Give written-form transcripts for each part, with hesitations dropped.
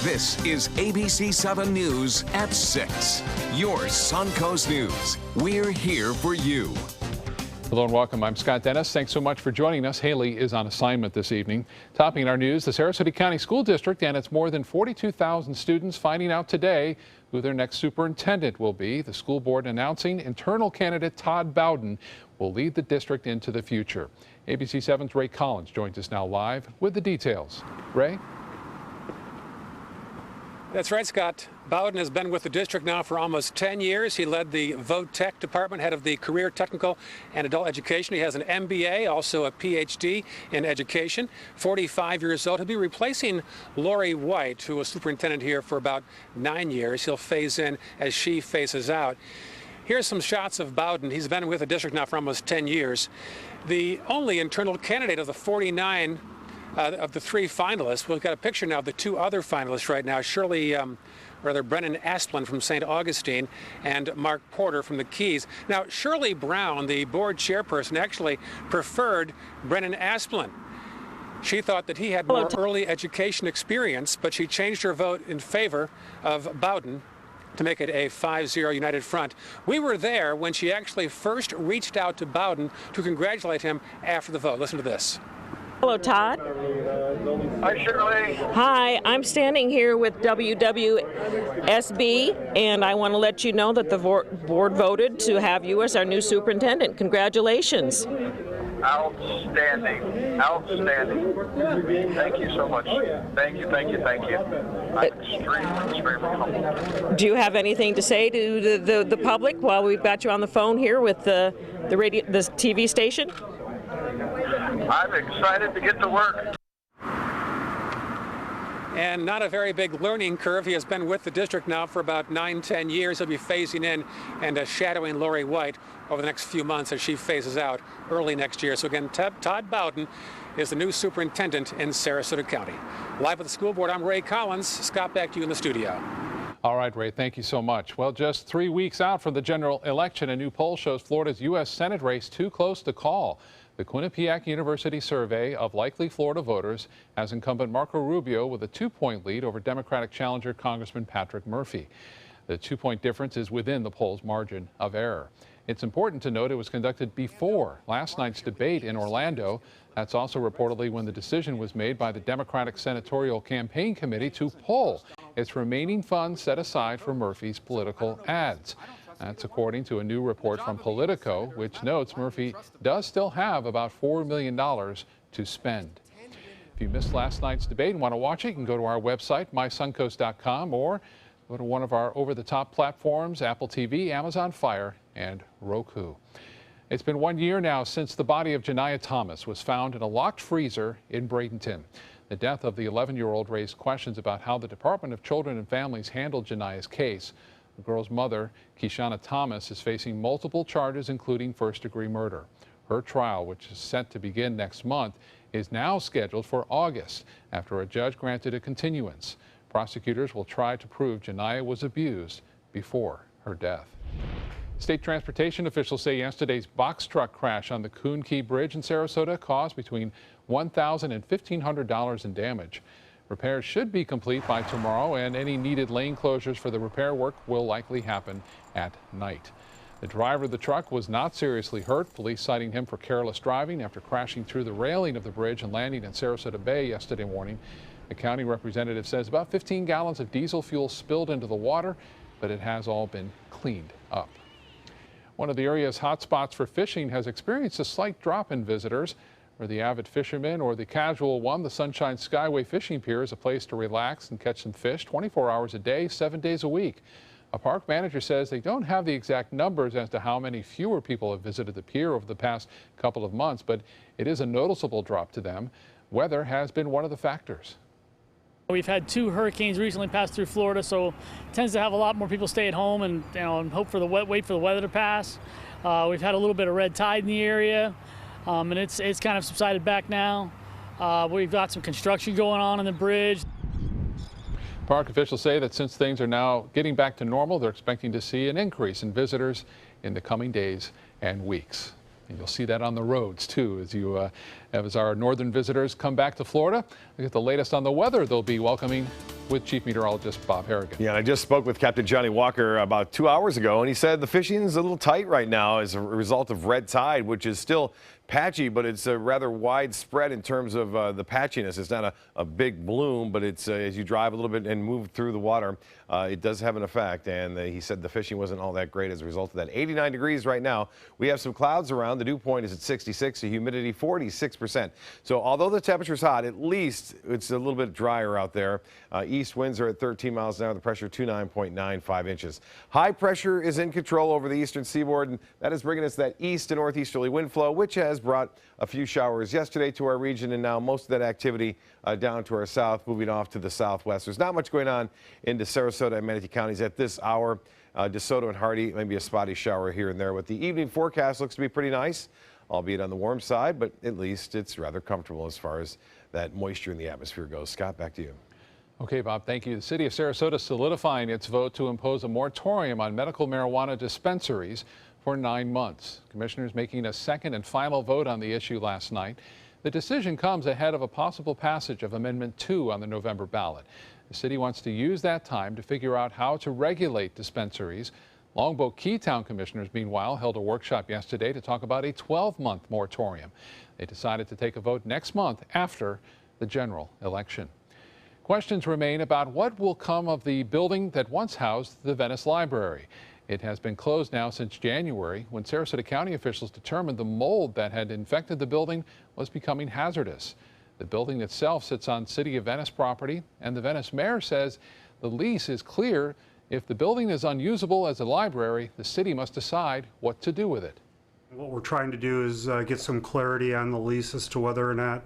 This is ABC7 News at 6. Your Suncoast News. We're here for you. Hello and welcome. I'm Scott Dennis. Thanks so much for joining us. Haley is on assignment this evening. Topping our news, the Sarasota County School District and its more than 42,000 students finding out today who their next superintendent will be. The school board announcing internal candidate Todd Bowden will lead the district into the future. ABC7's Ray Collins joins us now live with the details. Ray? That's right, Scott. Bowden has been with the district now for almost 10 years. He led the Vote Tech department, head of the career, technical, and adult education. He has an MBA, also a PhD in education. 45 years old. He'll be replacing Lori White, who was superintendent here for about 9 years. He'll phase in as she phases out. Here's some shots of Bowden. He's been with the district now for almost 10 years. The only internal candidate of the 49 of the 3 finalists. We've got a picture now of the 2 other finalists right now, Brennan Asplin from St. Augustine and Mark Porter from the Keys. Now, Shirley Brown, the board chairperson, actually preferred Brennan Asplin. She thought that he had more early education experience, but she changed her vote in favor of Bowden to make it a 5-0 united front. We were there when she actually first reached out to Bowden to congratulate him after the vote. Listen to this. Hello, Todd. Hi, Shirley. Hi, I'm standing here with WWSB, and I want to let you know that the board voted to have you as our new superintendent. Congratulations. Outstanding. Outstanding. Thank you so much. Thank you. I'm extremely humbled. Do you have anything to say to the public while we've got you on the phone here with the TV station? I'm excited to get to work. And not a very big learning curve. He has been with the district now for about 9-10 years. He'll be phasing in and shadowing Lori White over the next few months as she phases out early next year. So again, Todd Bowden is the new superintendent in Sarasota County. Live with the school board, I'm Ray Collins. Scott, back to you in the studio. All right, Ray, thank you so much. Well, just 3 weeks out from the general election, a new poll shows Florida's U.S. Senate race too close to call. The Quinnipiac University survey of likely Florida voters has incumbent Marco Rubio with a 2-point lead over Democratic challenger Congressman Patrick Murphy. The 2-point difference is within the poll's margin of error. It's important to note it was conducted before last night's debate in Orlando. That's also reportedly when the decision was made by the Democratic Senatorial Campaign Committee to pull its remaining funds set aside for Murphy's political ads. That's according to a new report from Politico, which notes Murphy does still have about $4 million to spend. If you missed last night's debate and want to watch it, you can go to our website, mysuncoast.com, or go to one of our over-the-top platforms, Apple TV, Amazon Fire, and Roku. It's been 1 year now since the body of Janiyah Thomas was found in a locked freezer in Bradenton. The death of the 11-year-old raised questions about how the Department of Children and Families handled Janiyah's case. The girl's mother, Keshana Thomas, is facing multiple charges, including first-degree murder. Her trial, which is set to begin next month, is now scheduled for August after a judge granted a continuance. Prosecutors will try to prove Janiyah was abused before her death. State transportation officials say yesterday's box truck crash on the Coon Key Bridge in Sarasota caused between $1,000 and $1,500 in damage. Repairs should be complete by tomorrow, and any needed lane closures for the repair work will likely happen at night. The driver of the truck was not seriously hurt, police citing him for careless driving after crashing through the railing of the bridge and landing in Sarasota Bay yesterday morning. The county representative says about 15 gallons of diesel fuel spilled into the water, but it has all been cleaned up. One of the area's hot spots for fishing has experienced a slight drop in visitors. For the avid fisherman or the casual one, the Sunshine Skyway Fishing Pier is a place to relax and catch some fish 24 hours a day, 7 days a week. A park manager says they don't have the exact numbers as to how many fewer people have visited the pier over the past couple of months, but it is a noticeable drop to them. Weather has been one of the factors. We've had 2 hurricanes recently pass through Florida, so it tends to have a lot more people stay at home and hope for wait for the weather to pass. We've had a little bit of red tide in the area. And it's kind of subsided back now. We've got some construction going on the bridge. Park officials say that since things are now getting back to normal, they're expecting to see an increase in visitors in the coming days and weeks. And you'll see that on the roads too as our northern visitors come back to Florida. Look at the latest on the weather they'll be welcoming with Chief Meteorologist Bob Harrigan. Yeah, and I just spoke with Captain Johnny Walker about 2 hours ago, and he said the fishing is a little tight right now as a result of red tide, which is still patchy, but it's rather widespread in terms of the patchiness. It's not a big bloom, but it's as you drive a little bit and move through the water, it does have an effect. And he said the fishing wasn't all that great as a result of that. 89 degrees right now. We have some clouds around. The dew point is at 66, the humidity 46%. So although the temperature's hot, at least it's a little bit drier out there. East winds are at 13 miles an hour. The pressure 29.95 inches. High pressure is in control over the eastern seaboard, and that is bringing us that east to northeasterly wind flow, which has brought a few showers yesterday to our region, and now most of that activity down to our south, moving off to the southwest. There's not much going on into Sarasota and Manatee counties at this hour. DeSoto and Hardy, maybe a spotty shower here and there. But the evening forecast looks to be pretty nice, albeit on the warm side, but at least it's rather comfortable as far as that moisture in the atmosphere goes. Scott, back to you. Okay, Bob, thank you. The city of Sarasota solidifying its vote to impose a moratorium on medical marijuana dispensaries for 9 months. Commissioners making a second and final vote on the issue last night. The decision comes ahead of a possible passage of Amendment 2 on the November ballot. The city wants to use that time to figure out how to regulate dispensaries. Longboat Keytown commissioners, meanwhile, held a workshop yesterday to talk about a 12-month moratorium. They decided to take a vote next month after the general election. Questions remain about what will come of the building that once housed the Venice Library. It has been closed now since January, when Sarasota County officials determined the mold that had infected the building was becoming hazardous. The building itself sits on City of Venice property, and the Venice mayor says the lease is clear. If the building is unusable as a library, the city must decide what to do with it. What we're trying to do is get some clarity on the lease as to whether or not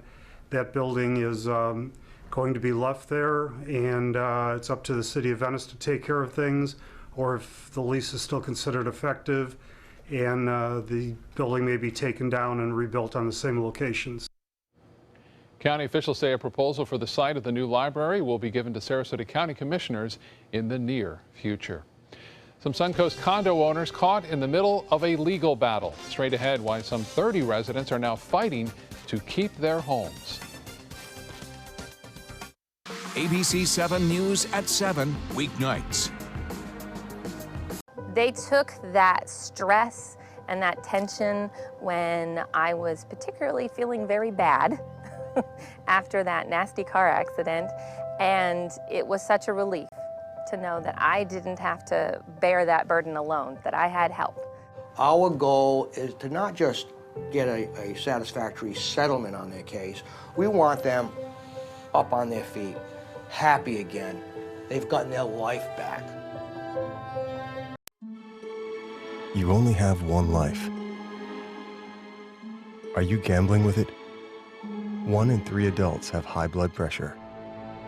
that building is going to be left there, and it's up to the City of Venice to take care of things, or if the lease is still considered effective and the building may be taken down and rebuilt on the same locations. County officials say a proposal for the site of the new library will be given to Sarasota County commissioners in the near future. Some Suncoast condo owners caught in the middle of a legal battle. Straight ahead, why some 30 residents are now fighting to keep their homes. ABC7 News at 7, weeknights. They took that stress and that tension when I was particularly feeling very bad after that nasty car accident, and it was such a relief to know that I didn't have to bear that burden alone, that I had help. Our goal is to not just get a satisfactory settlement on their case. We want them up on their feet, happy again. They've gotten their life back. You only have one life. Are you gambling with it? 1 in 3 adults have high blood pressure.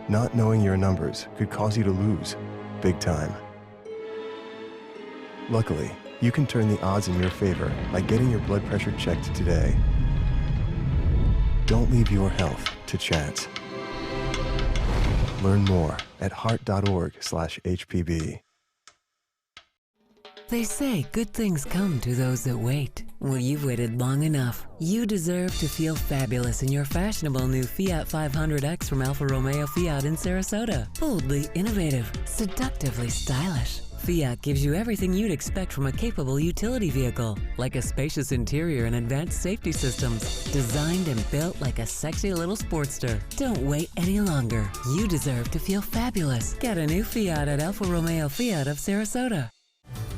Not knowing your numbers could cause you to lose, big time. Luckily, you can turn the odds in your favor by getting your blood pressure checked today. Don't leave your health to chance. Learn more at heart.org/HPB. They say good things come to those that wait. Well, you've waited long enough. You deserve to feel fabulous in your fashionable new Fiat 500X from Alfa Romeo Fiat in Sarasota. Boldly innovative, seductively stylish. Fiat gives you everything you'd expect from a capable utility vehicle, like a spacious interior and advanced safety systems, designed and built like a sexy little sportster. Don't wait any longer. You deserve to feel fabulous. Get a new Fiat at Alfa Romeo Fiat of Sarasota.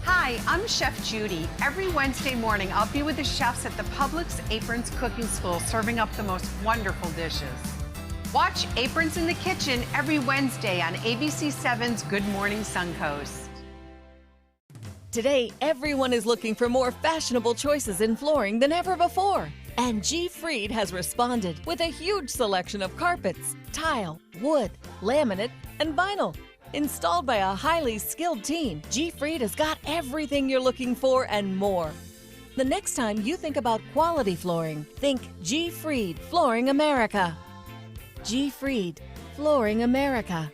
Hi, I'm Chef Judy. Every Wednesday morning, I'll be with the chefs at the Publix Aprons Cooking School, serving up the most wonderful dishes. Watch Aprons in the Kitchen every Wednesday on ABC7's Good Morning Suncoast. Today, everyone is looking for more fashionable choices in flooring than ever before. And G. Fried has responded with a huge selection of carpets, tile, wood, laminate, and vinyl. Installed by a highly skilled team, G. Fried has got everything you're looking for and more. The next time you think about quality flooring, think G. Fried Flooring America. G. Fried Flooring America.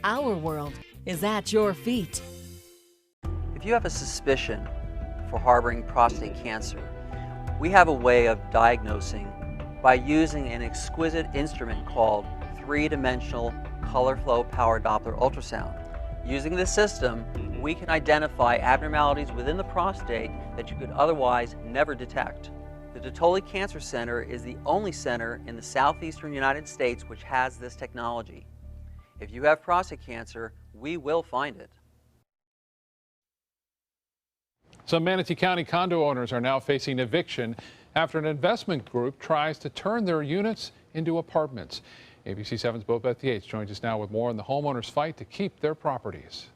Our world is at your feet. If you have a suspicion for harboring prostate cancer, we have a way of diagnosing by using an exquisite instrument called three-dimensional color flow powered Doppler ultrasound. Using this system, we can identify abnormalities within the prostate that you could otherwise never detect. The Dottore Cancer Center is the only center in the southeastern United States which has this technology. If you have prostate cancer, we will find it. Some Manatee County condo owners are now facing eviction after an investment group tries to turn their units into apartments. ABC7's Bobeth Yates joins us now with more on the homeowners' fight to keep their properties.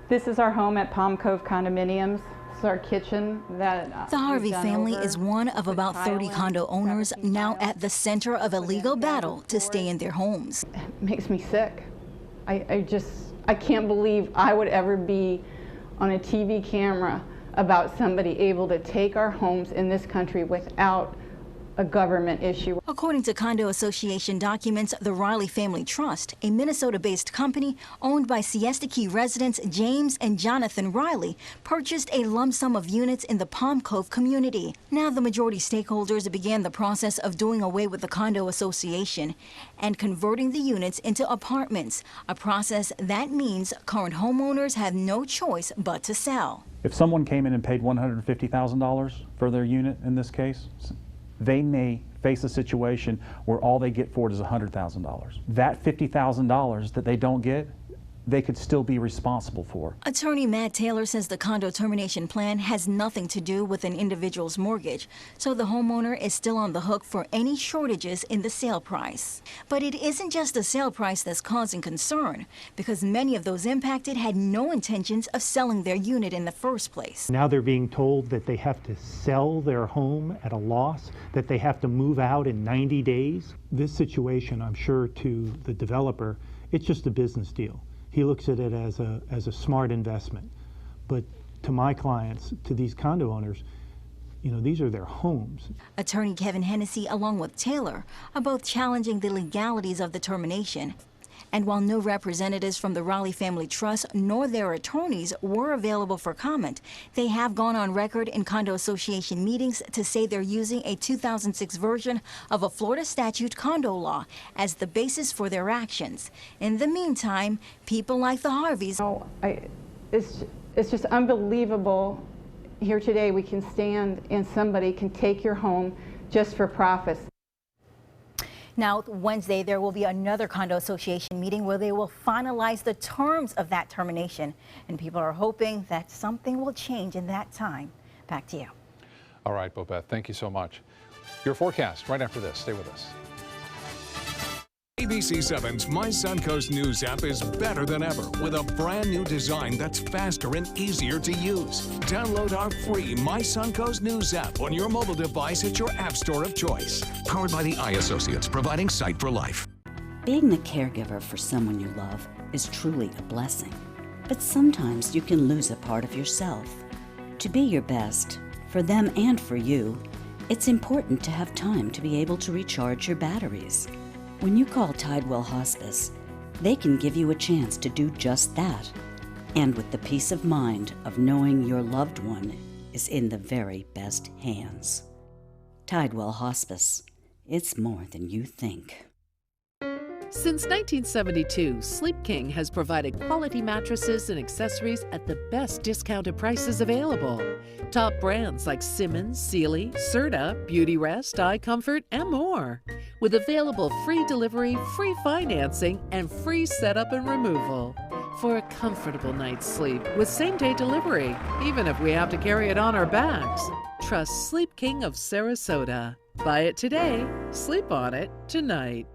This is our home at Palm Cove Condominiums. This is our kitchen. The Harvey family is one of about 30 condo owners now at the center of a legal battle to stay in their homes. It makes me sick. I can't believe I would ever be on a TV camera about somebody able to take our homes in this country without a government issue. According to Condo Association documents, the Riley Family Trust, a Minnesota-based company owned by Siesta Key residents James and Jonathan Riley, purchased a lump sum of units in the Palm Cove community. Now the majority stakeholders began the process of doing away with the Condo Association and converting the units into apartments, a process that means current homeowners have no choice but to sell. If someone came in and paid $150,000 for their unit in this case, they may face a situation where all they get for it is $100,000. That $50,000 that they don't get, they could still be responsible for. Attorney Matt Taylor says the condo termination plan has nothing to do with an individual's mortgage, so the homeowner is still on the hook for any shortages in the sale price. But it isn't just the sale price that's causing concern, because many of those impacted had no intentions of selling their unit in the first place. Now they're being told that they have to sell their home at a loss, that they have to move out in 90 days. This situation, I'm sure to the developer, it's just a business deal. He looks at it as a smart investment. But to my clients, to these condo owners, you know, these are their homes. Attorney Kevin Hennessy, along with Taylor, are both challenging the legalities of the termination. And while no representatives from the Riley Family Trust nor their attorneys were available for comment, they have gone on record in Condo Association meetings to say they're using a 2006 version of a Florida statute condo law as the basis for their actions. In the meantime, people like the Harveys. It's just unbelievable. Here today we can stand and somebody can take your home just for profits. Now, Wednesday, there will be another condo association meeting where they will finalize the terms of that termination. And people are hoping that something will change in that time. Back to you. All right, Bobeth, thank you so much. Your forecast right after this. Stay with us. ABC7's My Suncoast News app is better than ever with a brand new design that's faster and easier to use. Download our free My Suncoast News app on your mobile device at your app store of choice. Powered by the Eye Associates, providing sight for life. Being the caregiver for someone you love is truly a blessing. But sometimes you can lose a part of yourself. To be your best, for them and for you, it's important to have time to be able to recharge your batteries. When you call Tidewell Hospice, they can give you a chance to do just that, and with the peace of mind of knowing your loved one is in the very best hands. Tidewell Hospice. It's more than you think. Since 1972, Sleep King has provided quality mattresses and accessories at the best discounted prices available. Top brands like Simmons, Sealy, Serta, Beautyrest, iComfort, and more. With available free delivery, free financing, and free setup and removal. For a comfortable night's sleep with same-day delivery, even if we have to carry it on our backs. Trust Sleep King of Sarasota. Buy it today, sleep on it tonight.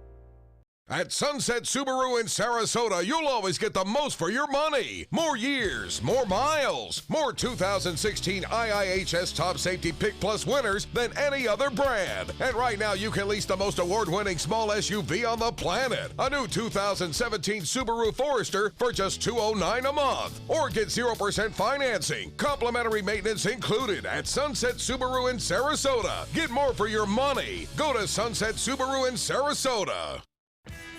At Sunset Subaru in Sarasota, you'll always get the most for your money. More years, more miles, more 2016 IIHS Top Safety Pick Plus winners than any other brand. And right now, you can lease the most award-winning small SUV on the planet. A new 2017 Subaru Forester for just $209 a month. Or get 0% financing. Complimentary maintenance included at Sunset Subaru in Sarasota. Get more for your money. Go to Sunset Subaru in Sarasota.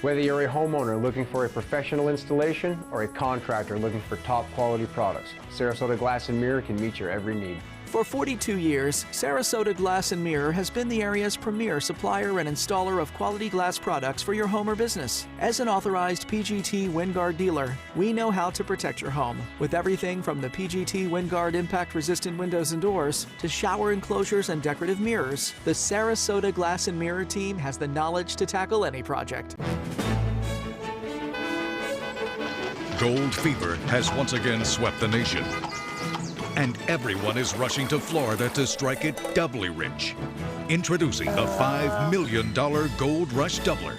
Whether you're a homeowner looking for a professional installation or a contractor looking for top quality products, Sarasota Glass and Mirror can meet your every need. For 42 years, Sarasota Glass and Mirror has been the area's premier supplier and installer of quality glass products for your home or business. As an authorized PGT WinGuard dealer, we know how to protect your home with everything from the PGT WinGuard impact-resistant windows and doors to shower enclosures and decorative mirrors. The Sarasota Glass and Mirror team has the knowledge to tackle any project. Gold fever has once again swept the nation. And everyone is rushing to Florida to strike it doubly rich. Introducing the $5 million Gold Rush Doubler.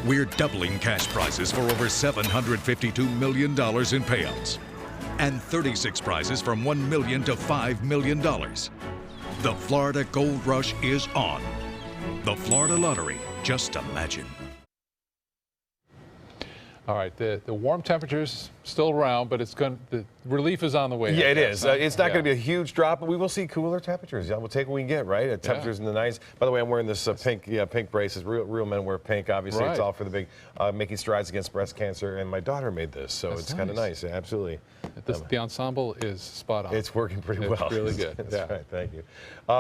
We're doubling cash prizes for over $752 million in payouts. And 36 prizes from $1 million to $5 million. The Florida Gold Rush is on. The Florida Lottery, just imagine. All right, the warm temperatures still around, but the relief is on the way. Yeah, it is. It's not going to be a huge drop, but we will see cooler temperatures. Yeah, we'll take what we can get, right? Temperatures in the 90s. By the way, I'm wearing this pink braces. Real men wear pink, obviously. Right. It's all for the big making strides against breast cancer, and my daughter made this, so it's kind of nice. Yeah, absolutely. The ensemble is spot on. It's working pretty well. It's really good. That's right. Thank you.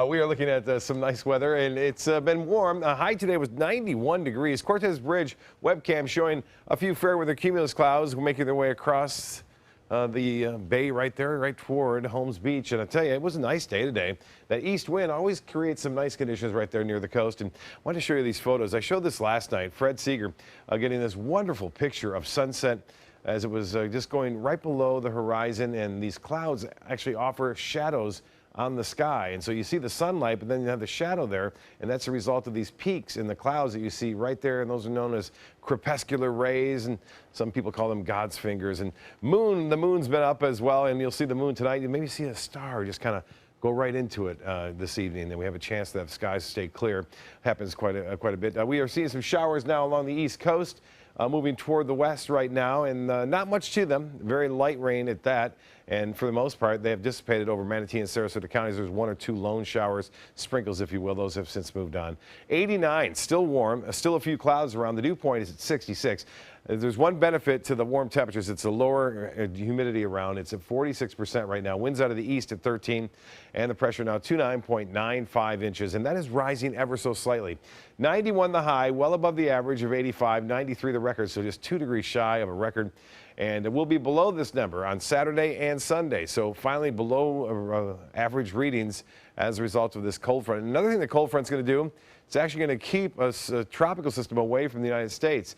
We are looking at some nice weather, and it's been warm. High today was 91 degrees. Cortez Bridge webcam showing a few fair weather cumulus clouds making their way across the bay right there, right toward Holmes Beach. And I tell you, it was a nice day today. That east wind always creates some nice conditions right there near the coast. And I wanted to show you these photos. I showed this last night. Fred Seeger getting this wonderful picture of sunset as it was just going right below the horizon. And these clouds actually offer shadows on the sky. And so you see the sunlight, but then you have the shadow there, and that's a result of these peaks in the clouds that you see right there, and those are known as crepuscular rays, and some people call them God's fingers. And the moon's been up as well, and you'll see the moon tonight. You maybe see a star just kind of go right into it this evening, and we have a chance to have skies stay clear. Happens quite a bit. We are seeing some showers now along the east coast, moving toward the west right now, and not much to them. Very light rain at that. And for the most part, they have dissipated over Manatee and Sarasota counties. There's 1 or 2 lone showers, sprinkles, if you will. Those have since moved on. 89, still warm, still a few clouds around. The dew point is at 66. There's one benefit to the warm temperatures. It's a lower humidity around. It's at 46% right now. Winds out of the east at 13, and the pressure now 29.95 inches, and that is rising ever so slightly. 91 the high, well above the average of 85, 93 the record, so just 2 degrees shy of a record. And it will be below this number on Saturday and Sunday. So finally below average readings as a result of this cold front. Another thing the cold front's going to do, it's actually going to keep a tropical system away from the United States.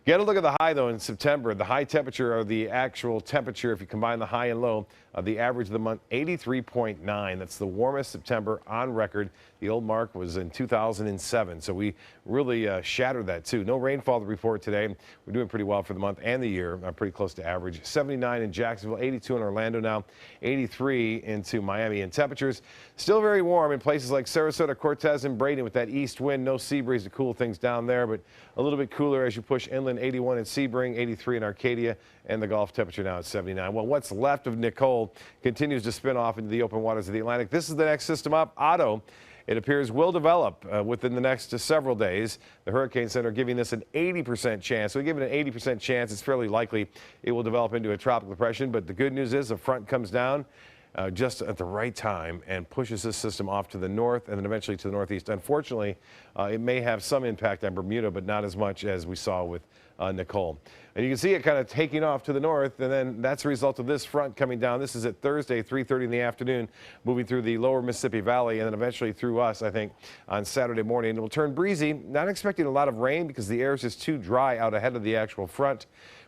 Get a look at the high, though, in September. The high temperature, or the actual temperature, if you combine the high and low, the average of the month, 83.9. That's the warmest September on record. The old mark was in 2007, so we really shattered that, too. No rainfall to report today. We're doing pretty well for the month and the year, pretty close to average. 79 in Jacksonville, 82 in Orlando now, 83 into Miami. And temperatures still very warm in places like Sarasota, Cortez, and Braden with that east wind. No sea breeze to cool things down there, but a little bit cooler as you push inland. 81 in Sebring, 83 in Arcadia, and the Gulf temperature now at 79. Well, what's left of Nicole continues to spin off into the open waters of the Atlantic. This is the next system up. Otto, it appears, will develop within the next several days. The Hurricane Center giving this an 80% chance. So we give it an 80% chance. It's fairly likely it will develop into a tropical depression. But the good news is the front comes down just at the right time and pushes this system off to the north and then eventually to the northeast. Unfortunately, it may have some impact on Bermuda, but not as much as we saw with Nicole. And you can see it kind of taking off to the north, and then that's a result of this front coming down. This is at Thursday, 3:30 in the afternoon, moving through the lower Mississippi Valley, and then eventually through us, I think, on Saturday morning. It will turn breezy. Not expecting a lot of rain because the air is just too dry out ahead of the actual front.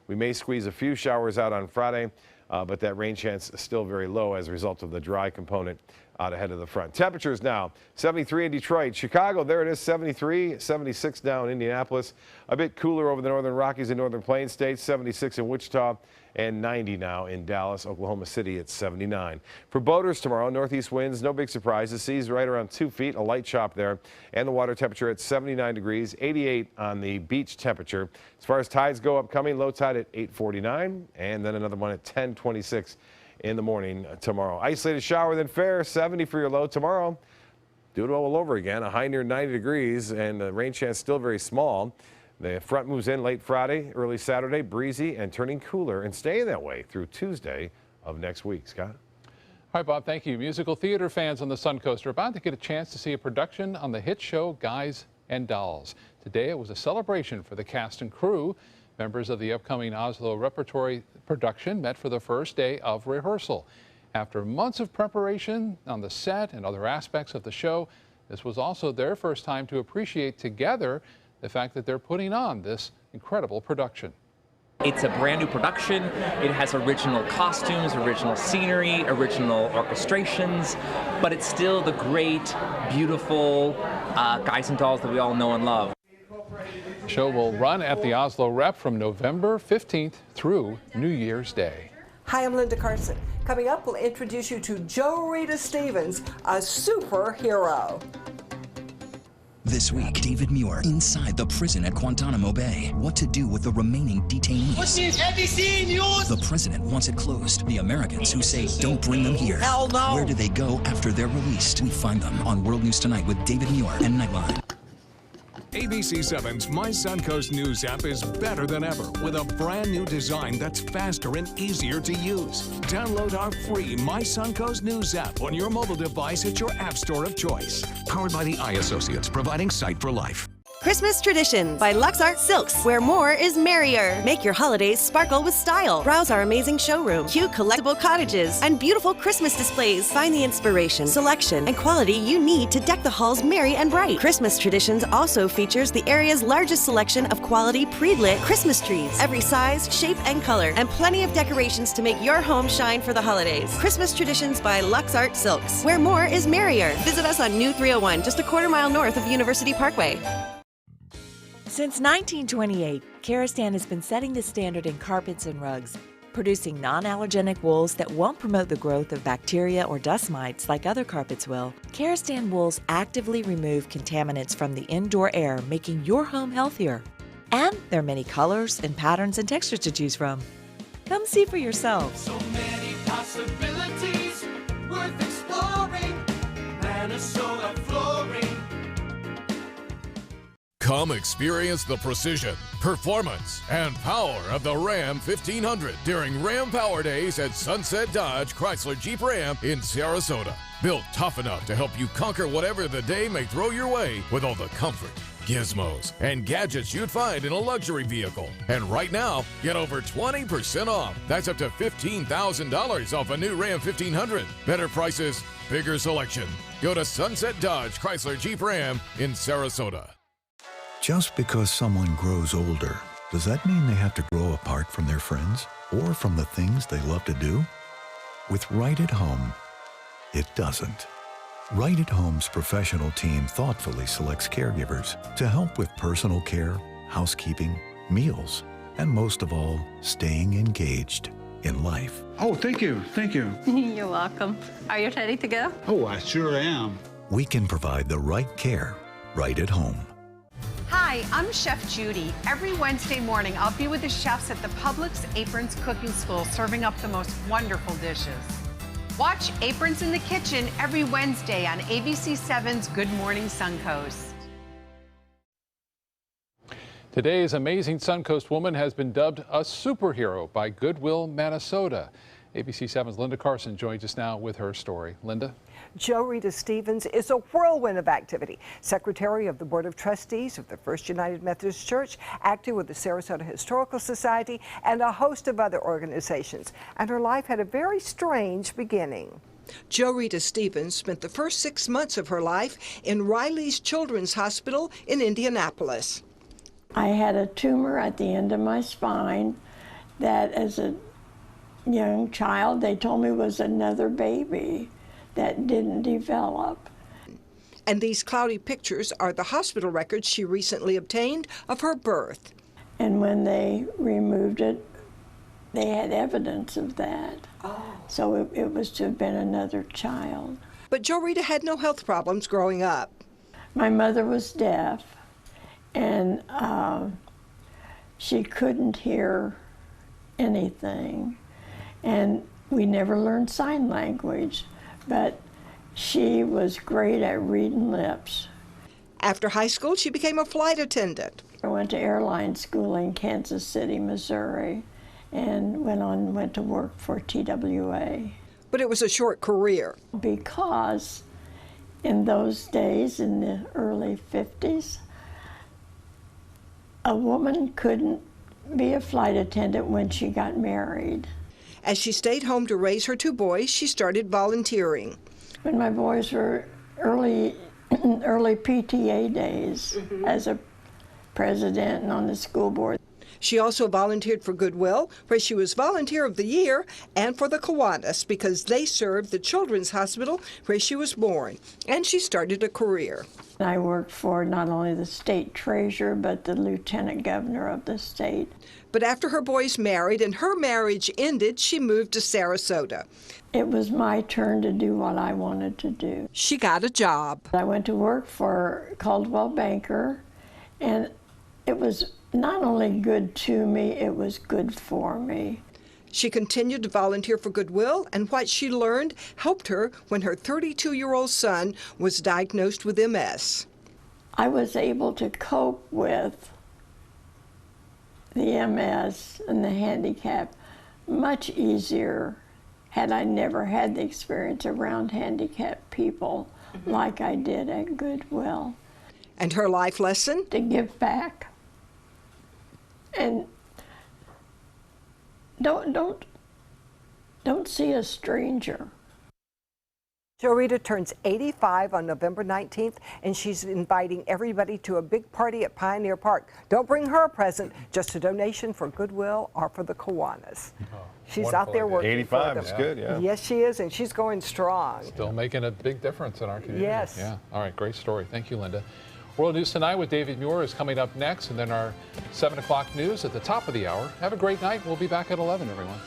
We may squeeze a few showers out on Friday, but that rain chance is still very low as a result of the dry component out ahead of the front. Temperatures now 73 in Detroit. Chicago, there it is, 73, 76 now in Indianapolis. A bit cooler over the northern Rockies and northern Plains states, 76 in Wichita, and 90 now in Dallas. Oklahoma City at 79. For boaters tomorrow, northeast winds, no big surprises. Seas right around 2 feet, a light chop there, and the water temperature at 79 degrees, 88 on the beach temperature. As far as tides go, upcoming low tide at 8:49, and then another one at 10:26 in the morning tomorrow. Isolated shower, then fair, 70 for your low tomorrow. Do it all over again, a high near 90 degrees, and the rain chance still very small. The front moves in late Friday, early Saturday, breezy and turning cooler and staying that way through Tuesday of next week. Scott? Hi, Bob. Thank you. Musical theater fans on the Suncoast are about to get a chance to see a production on the hit show Guys and Dolls. Today it was a celebration for the cast and crew. Members of the upcoming Oslo repertory production met for the first day of rehearsal. After months of preparation on the set and other aspects of the show, this was also their first time to appreciate together the fact that they're putting on this incredible production. It's a brand new production. It has original costumes, original scenery, original orchestrations, but it's still the great, beautiful Guys and Dolls that we all know and love. The show will run at the Oslo Rep from November 15th through New Year's Day. Hi, I'm Linda Carson. Coming up, we'll introduce you to Jo Rita Stevens, a superhero. This week, David Muir inside the prison at Guantanamo Bay. What to do with the remaining detainees. What's this ABC News? The president wants it closed. The Americans who say don't bring them here. Hell no. Where do they go after they're released? We find them on World News Tonight with David Muir and Nightline. ABC7's My Suncoast News app is better than ever with a brand new design that's faster and easier to use. Download our free My Suncoast News app on your mobile device at your app store of choice. Powered by the Eye Associates, providing sight for life. Christmas Traditions by Luxart Silks, where more is merrier. Make your holidays sparkle with style. Browse our amazing showroom, cute collectible cottages, and beautiful Christmas displays. Find the inspiration, selection, and quality you need to deck the halls merry and bright. Christmas Traditions also features the area's largest selection of quality pre-lit Christmas trees. Every size, shape, and color, and plenty of decorations to make your home shine for the holidays. Christmas Traditions by Luxart Silks, where more is merrier. Visit us on New 301, just a quarter-mile north of University Parkway. Since 1928, Kerastan has been setting the standard in carpets and rugs, producing non-allergenic wools that won't promote the growth of bacteria or dust mites like other carpets will. Kerastan wools actively remove contaminants from the indoor air, making your home healthier. And there are many colors and patterns and textures to choose from. Come see for yourself. So many possibilities worth exploring. Minnesota flooring. Come experience the precision, performance, and power of the Ram 1500 during Ram Power Days at Sunset Dodge Chrysler Jeep Ram in Sarasota. Built tough enough to help you conquer whatever the day may throw your way with all the comfort, gizmos, and gadgets you'd find in a luxury vehicle. And right now, get over 20% off. That's up to $15,000 off a new Ram 1500. Better prices, bigger selection. Go to Sunset Dodge Chrysler Jeep Ram in Sarasota. Just because someone grows older, does that mean they have to grow apart from their friends or from the things they love to do? With Right at Home, it doesn't. Right at Home's professional team thoughtfully selects caregivers to help with personal care, housekeeping, meals, and most of all, staying engaged in life. Oh, thank you. Thank you. You're welcome. Are you ready to go? Oh, I sure am. We can provide the right care right at home. Hi, I'm Chef Judy. Every Wednesday morning, I'll be with the chefs at the Publix Aprons Cooking School, serving up the most wonderful dishes. Watch Aprons in the Kitchen every Wednesday on ABC7's Good Morning Suncoast. Today's amazing Suncoast woman has been dubbed a superhero by Goodwill, Minnesota. ABC7's Linda Carson joins us now with her story. Linda? Jo Rita Stevens is a whirlwind of activity. Secretary of the Board of Trustees of the First United Methodist Church, active with the Sarasota Historical Society, and a host of other organizations. And her life had a very strange beginning. Jo Rita Stevens spent the first 6 months of her life in Riley's Children's Hospital in Indianapolis. I had a tumor at the end of my spine that as a young child they told me was another baby that didn't develop. And these cloudy pictures are the hospital records she recently obtained of her birth. And when they removed it, they had evidence of that. Oh. So it was to have been another child. But Jo Rita had no health problems growing up. My mother was deaf, and she couldn't hear anything. And we never learned sign language. But she was great at reading lips. After high school, she became a flight attendant. I went to airline school in Kansas City, Missouri, and went to work for TWA. but it was a short career. Because in those days, in the early 50s, a woman couldn't be a flight attendant when she got married. As she stayed home to raise her 2 boys, she started volunteering. When my boys were early PTA days as a president and on the school board. She also volunteered for Goodwill, where she was Volunteer of the Year, and for the Kiwanis, because they served the Children's Hospital where she was born, and she started a career. I worked for not only the state treasurer, but the lieutenant governor of the state. But after her boys married and her marriage ended, she moved to Sarasota. It was my turn to do what I wanted to do. She got a job. I went to work for Caldwell Banker, and it was not only good to me, it was good for me. She continued to volunteer for Goodwill, and what she learned helped her when her 32-year-old son was diagnosed with MS. I was able to cope with the MS and the handicap much easier had I never had the experience around handicapped people like I did at Goodwill. And her life lesson? To give back. And don't see a stranger. Jo Rita turns 85 on November 19th, and she's inviting everybody to a big party at Pioneer Park. Don't bring her a present, just a donation for Goodwill or for the Kiwanis. She's out there working. 85 is good, yeah. Yes, she is, and she's going strong. Still making a big difference in our community. Yes. Yeah. All right, great story. Thank you, Linda. World News Tonight with David Muir is coming up next, and then our 7 o'clock news at the top of the hour. Have a great night. We'll be back at 11, everyone.